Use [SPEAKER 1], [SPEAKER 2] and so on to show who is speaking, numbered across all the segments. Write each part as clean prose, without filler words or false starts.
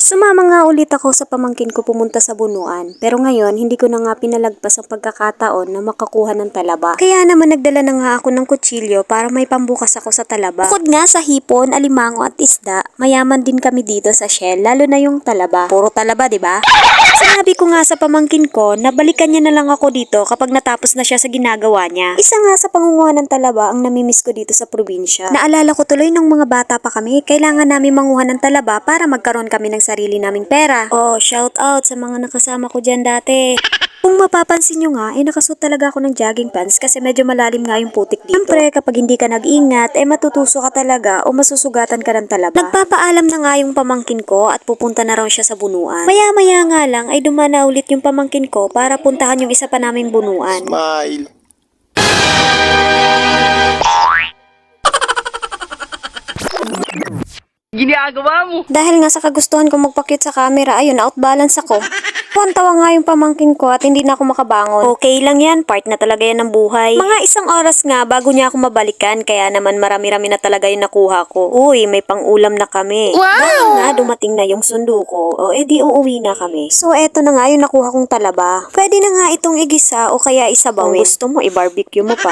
[SPEAKER 1] Sumama nga ulit ako sa pamangkin ko pumunta sa Bunuan, pero ngayon hindi ko na nga pinalagpas ang pagkakataon na makakuha ng talaba. Kaya naman nagdala na nga ako ng kutsilyo para may pambukas ako sa talaba. Bukod nga sa hipon, alimango at isda, mayaman din kami dito sa Shell, lalo na yung talaba. Puro talaba, 'di ba? Sinabi ko nga sa pamangkin ko na balikan niya na lang ako dito kapag natapos na siya sa ginagawa niya. Isa nga sa pangunguha ng talaba ang namimiss ko dito sa probinsya. Naalala ko tuloy nung mga bata pa kami, kailangan namin manguha ng talaba para magkaroon kami ng sarili naming pera. Oh, shout out sa mga nakasama ko dyan dati. Kung mapapansin nyo nga, nakasuot talaga ako ng jogging pants kasi medyo malalim nga yung putik dito. Siyempre, kapag hindi ka nag-ingat, matutuso ka talaga o masusugatan ka ng talaba. Nagpapaalam na nga yung pamangkin ko at pupunta na raw siya sa Bunuan. Maya-maya nga lang ay dumana ulit yung pamangkin ko para puntahan yung isa pa naming Bunuan.
[SPEAKER 2] Smile.
[SPEAKER 3] Ginagawa mo?
[SPEAKER 1] Dahil nga sa kagustuhan ko magpa-cute sa camera, ayun, outbalance ako. Tawa nga yung pamangkin ko at hindi na ako makabangon. Okay lang yan, part na talaga yan ng buhay. Mga isang oras nga bago niya ako mabalikan, kaya naman marami-rami na talaga yung nakuha ko. Uy, may pang-ulam na kami.
[SPEAKER 3] Wow!
[SPEAKER 1] Dahil nga dumating na yung sundo ko, di uuwi na kami. So eto na nga yung nakuha kong talaba. Pwede na nga itong igisa o kaya isabawin. Kung gusto mo, i-barbecue mo pa.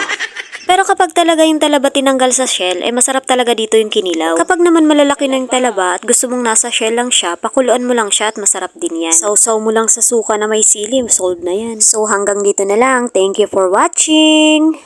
[SPEAKER 1] Pero kapag talaga yung talaba tinanggal sa shell, masarap talaga dito yung kinilaw. Kapag naman malalaki na yung talaba at gusto mong nasa shell lang siya, pakuluan mo lang siya at masarap din yan. Sausaw mo lang sa suka na may sili, sold na yan. So hanggang dito na lang. Thank you for watching!